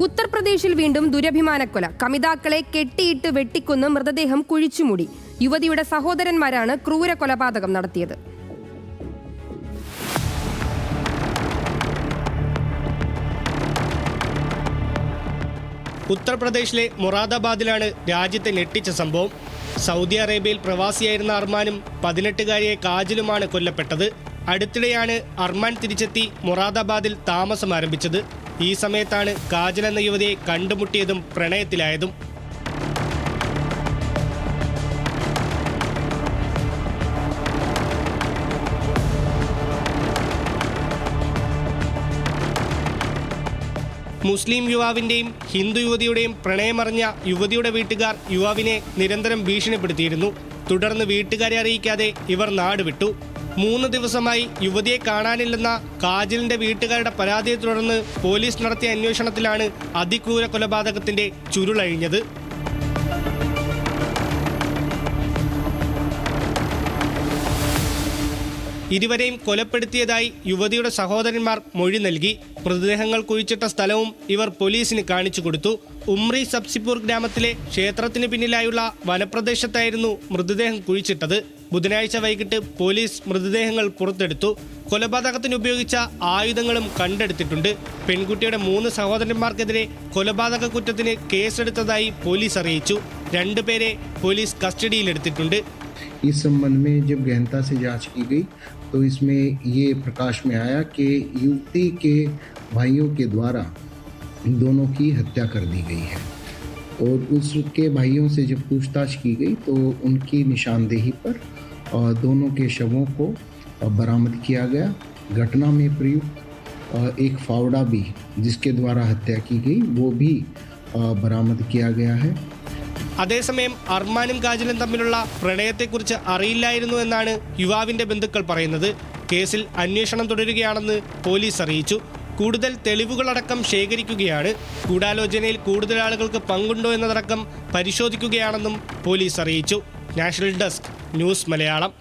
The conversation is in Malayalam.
ഉത്തർപ്രദേശിൽ വീണ്ടും ദുരഭിമാനക്കൊല. കമിതാക്കളെ കെട്ടിയിട്ട് വെട്ടിക്കൊന്ന് മൃതദേഹം കുഴിച്ചുമൂടി. യുവതിയുടെ സഹോദരന്മാരാണ് ക്രൂര കൊലപാതകം നടത്തിയത്. ഉത്തർപ്രദേശിലെ മൊറാദാബാദിലാണ് രാജ്യത്തെ ഞെട്ടിച്ച സംഭവം. സൗദി അറേബ്യയിൽ പ്രവാസിയായിരുന്ന അർമാനും 18-കാരിയെ കാജലുമാണ് കൊല്ലപ്പെട്ടത്. അടുത്തിടെയാണ് അർമാൻ തിരിച്ചെത്തി മൊറാദാബാദിൽ താമസം ആരംഭിച്ചത്. ഈ സമയത്താണ് കാജൽ എന്ന യുവതിയെ കണ്ടുമുട്ടിയതും പ്രണയത്തിലായതും. മുസ്ലിം യുവാവിൻ്റെയും ഹിന്ദു യുവതിയുടെയും പ്രണയമറിഞ്ഞ യുവതിയുടെ വീട്ടുകാർ യുവാവിനെ നിരന്തരം ഭീഷണിപ്പെടുത്തിയിരുന്നു. തുടർന്ന് വീട്ടുകാരെ അറിയിക്കാതെ ഇവർ നാടുവിട്ടു. 3 ദിവസമായി യുവതിയെ കാണാനില്ലെന്ന കാജലിന്റെ വീട്ടുകാരുടെ പരാതിയെ തുടർന്ന് പോലീസ് നടത്തിയ അന്വേഷണത്തിലാണ് അതിക്രൂര കൊലപാതകത്തിന്റെ ചുരുളഴിഞ്ഞത്. ഇരുവരെയും കൊലപ്പെടുത്തിയതായി യുവതിയുടെ സഹോദരന്മാർ മൊഴി നൽകി. മൃതദേഹങ്ങൾ കുഴിച്ചിട്ട സ്ഥലവും ഇവർ പോലീസിന് കാണിച്ചു കൊടുത്തു. ഉമ്രി സബ്സിപൂർ ഗ്രാമത്തിലെ ക്ഷേത്രത്തിന് പിന്നിലായുള്ള വനപ്രദേശത്തായിരുന്നു മൃതദേഹം കുഴിച്ചിട്ടത്. ബുധനാഴ്ച വൈകിട്ട് പോലീസ് മൃതദേഹങ്ങൾ പുറത്തെടുത്തു. കൊലപാതകത്തിന് ഉപയോഗിച്ച ആയുധങ്ങളും കണ്ടെടുത്തിട്ടുണ്ട്. പെൺകുട്ടിയുടെ 3 സഹോദരന്മാർക്കെതിരെ കൊലപാതക കുറ്റത്തിന് കേസെടുത്തതായി പോലീസ് അറിയിച്ചു. 2 പേരെ പോലീസ് കസ്റ്റഡിയിലെടുത്തിട്ടുണ്ട്. इस संबंध में जब गहनता से जांच की गई तो इसमें ये प्रकाश में आया कि युवती के भाइयों के द्वारा इन दोनों की हत्या कर दी गई है और उसके भाइयों से जब पूछताछ की गई तो उनकी निशानदेही पर दोनों के शवों को बरामद किया गया. घटना में प्रयुक्त एक फावड़ा भी जिसके द्वारा हत्या की गई वो भी बरामद किया गया है. അതേസമയം അർമാനും കാജലും തമ്മിലുള്ള പ്രണയത്തെക്കുറിച്ച് അറിയില്ലായിരുന്നു എന്നാണ് യുവാവിന്റെ ബന്ധുക്കൾ പറയുന്നത്. കേസിൽ അന്വേഷണം തുടരുകയാണെന്ന് പോലീസ് അറിയിച്ചു. കൂടുതൽ തെളിവുകളടക്കം ശേഖരിക്കുകയാണ്. ഗൂഢാലോചനയിൽ കൂടുതൽ ആളുകൾക്ക് പങ്കുണ്ടോ എന്നതടക്കം പരിശോധിക്കുകയാണെന്നും പോലീസ് അറിയിച്ചു. National desk news Malayalam.